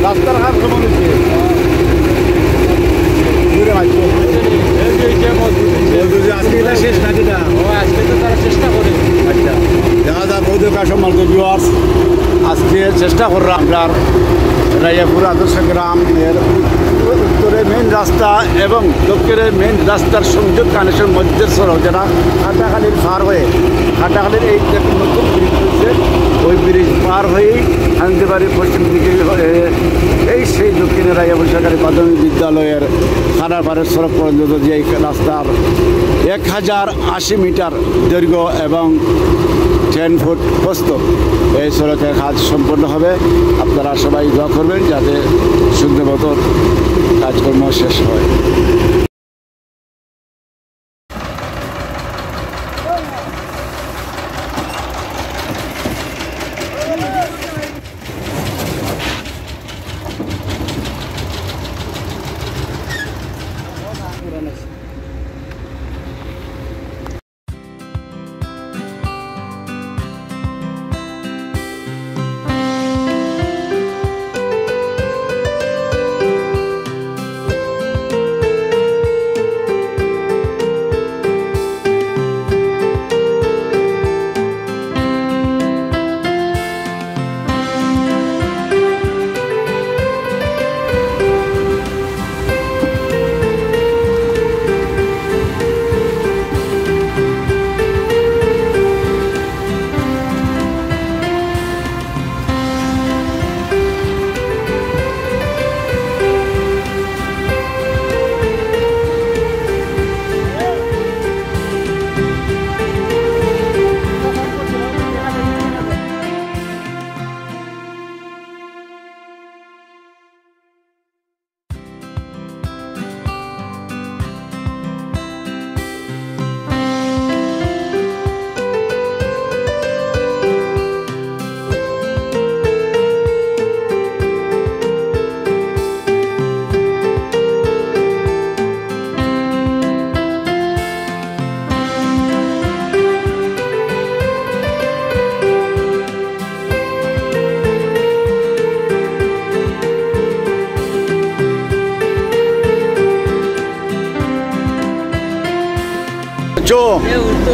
রাস্তার কাজ কেমন হচ্ছে? আজকে এটা শেষ নাকি না? আজকে তো তারা চেষ্টা করে। আচ্ছা, দেখা যাক বৈধকার সম্মানিত ভিউয়ার্স, আজকে চেষ্টা করলাম আপনার রাইয়াপুর আদর্শ গ্রামের উত্তরে মেন রাস্তা এবং দক্ষিণে মেন রাস্তার সংযোগ কানেকশন মধ্যের সড়ক, যেটা হাটাখালির পার হয়ে হাটাখালির এই নতুন ব্রিজ হচ্ছে, ওই ব্রিজ পার হয়েই হান্দিবাড়ির পশ্চিম দিকে এই সেই দক্ষিণে রাইয়াপুর সরকারি প্রাথমিক বিদ্যালয়ের খানাপাড়ের সড়ক পর্যন্ত যে রাস্তার 1080 মিটার দৈর্ঘ্য এবং 10 ফুট প্রস্থ এই সড়কের কাজ সম্পন্ন হবে। আপনারা সবাই দোয়া করবেন যাতে সুন্দর মতো কাজকর্ম শেষ হয়।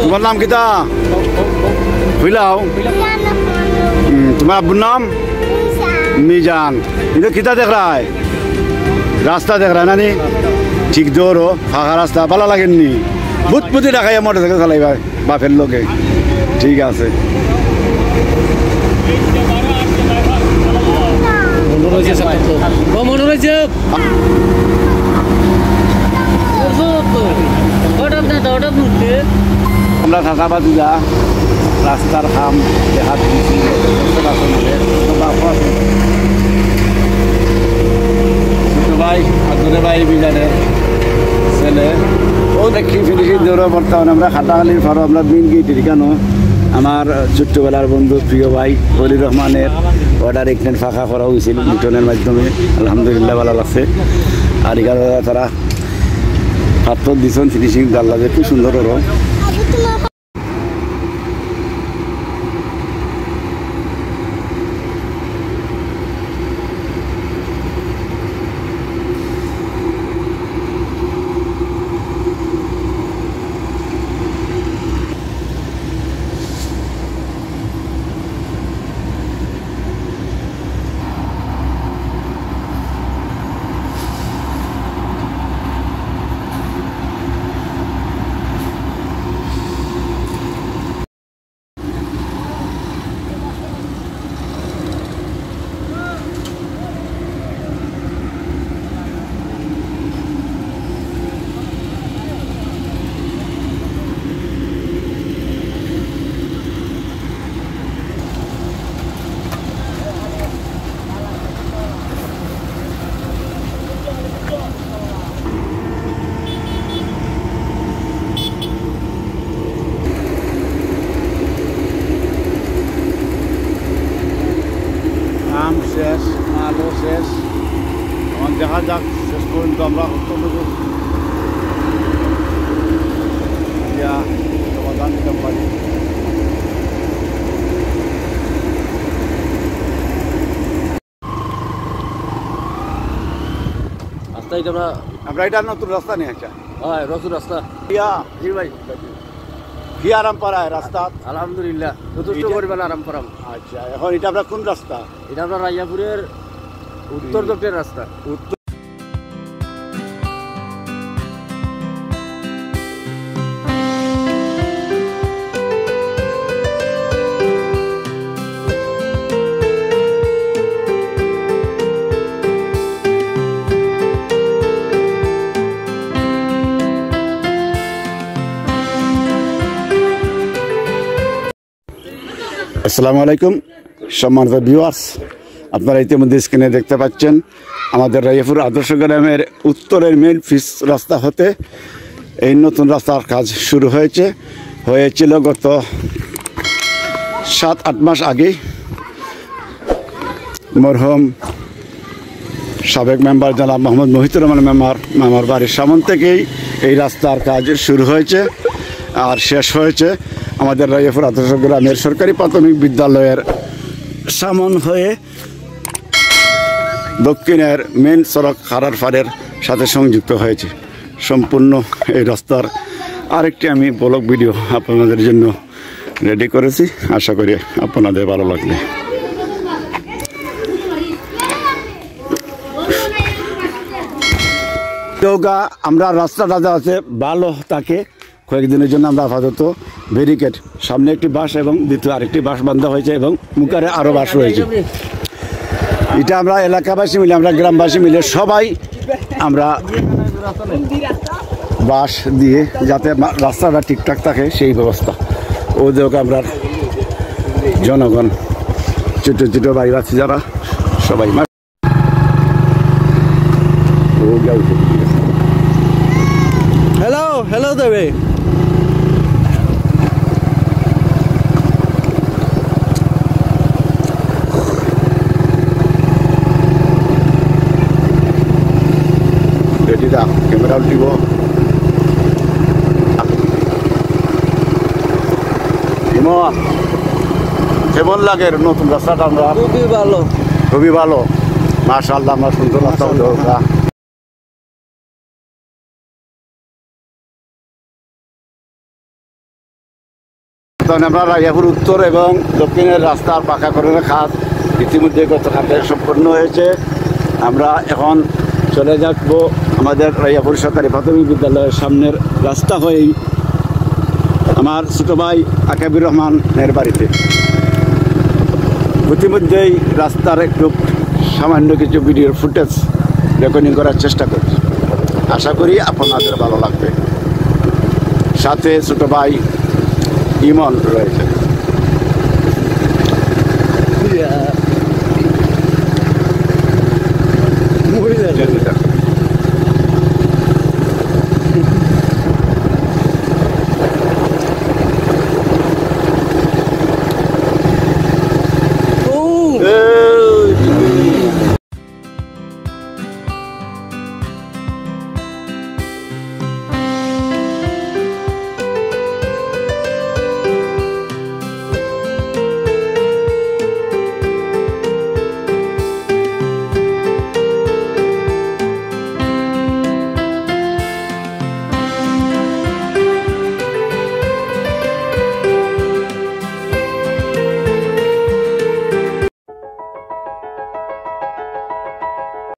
তোমার নাম কিতা? বুঝলাও? তোমার আব্বুর নাম মিজান। কিন্তু কিতা দেখ রা রাস্তা দেখ রা নানি ঠিক দৌড়ো ফাঁকা রাস্তা ভালো লাগেননি? বুতপুতি রাখাই মোটর সাইকেল চালাইবা বাপের লোকে। ঠিক আছে, আমরা থাকাবাদি যা রাস্তার কাম দেখা দিয়েছি ছোট ভাই আদরে ভাই বিজানের ছেলে ও দেখি ফিনিশিং দৌড়া বর্তমানে আমরা খাটাখালির ফারো আমরা মেন গেটের কেন আমার ছোট্টবেলার বন্ধু প্রিয় ভাই অলি রহমানের অর্ডার একদিন ফাঁকা করা হয়েছিল লিটনের মাধ্যমে। আলহামদুলিল্লাহ ভালো লাগছে। আর এখানে তারা পাথর দিচ্ছেন ফিনিশিং দাল লাগে খুব সুন্দর ওর। শেষ, আলো শেষ, আমার দেখা যাক শেষ পর্যন্ত আমরা কতটুকু সমাধান দিতে পারি। রাস্তা এটা আমরা আমরা এটা নতুন রাস্তা নিয়ে আসা হয় রসুন রাস্তা জি ভাই কি আরাম পাড়ায় রাস্তা আলহামদুলিল্লাহ যথেষ্ট পরিমাণ আরাম করাম। আচ্ছা এখন এটা আমরা কোন রাস্তা? এটা আমরা রাইয়াপুরের উত্তর দক্ষিণ রাস্তা। উত্তর আসসালামু আলাইকুম সম্মানিত ভিউয়ার্স, আপনারা ইতিমধ্যে স্ক্রিনে দেখতে পাচ্ছেন আমাদের রাইয়াপুর আদর্শ গ্রামের উত্তরের মেন পিচ রাস্তা হতে এই নতুন রাস্তার কাজ শুরু হয়েছিল গত 7-8 মাস আগেই। মরহুম সাবেক মেম্বার জনাব মোহাম্মদ মহিতুর রহমান মামার বাড়ির সামনে থেকেই এই রাস্তার কাজ শুরু হয়েছে আর শেষ হয়েছে আমাদের রাইয়াপুর আদর্শ গ্রামের সরকারি প্রাথমিক বিদ্যালয়ের সামন হয়ে দক্ষিণের মেন সড়ক খারারপাড়ের সাথে সংযুক্ত হয়েছে। সম্পূর্ণ এই রাস্তার আরেকটি আমি ব্লগ ভিডিও আপনাদের জন্য রেডি করেছি, আশা করি আপনাদের ভালো লাগবে। আমরা রাস্তাটা আছে ভালো থাকে কয়েকদিনের জন্য আমরা আপাতত ব্যারিকেড, সামনে একটি বাস এবং দ্বিতীয় আরেকটি বাস বাঁধা হয়েছে এবং মুখারে আরও বাস রয়েছে। এটা আমরা এলাকাবাসী মিলে, আমরা গ্রামবাসী মিলে সবাই আমরা বাস দিয়ে যাতে রাস্তাটা ঠিকঠাক থাকে সেই ব্যবস্থা। ওদেরও আমরা জনগণ ছোটো ছোটো ভাই আছে যারা সবাই হ্যালো দেবে রেডিদা ক্যামেরা উঠিব। কেমন লাগে নতুন রাস্তাটা? আমরা খুবই ভালো মাশাআল্লাহ, আমরা সুন্দর রাস্তা। আমরা রাইয়াপুর উত্তর এবং দক্ষিণের রাস্তার পাকাকরণের কাজ ইতিমধ্যে গতকালকে সম্পন্ন হয়েছে। আমরা এখন চলে যাব আমাদের রাইয়াপুর সরকারি প্রাথমিক বিদ্যালয়ের সামনের রাস্তা হয়েই আমার ছোট ভাই আকাবির রহমানের বাড়িতে। ইতিমধ্যেই রাস্তার একটু সামান্য কিছু ভিডিওর ফুটেজ রেকর্ডিং করার চেষ্টা করি, আশা করি আপনাদের ভালো লাগবে। সাথে ছোট ভাই ইমন রয়েছে।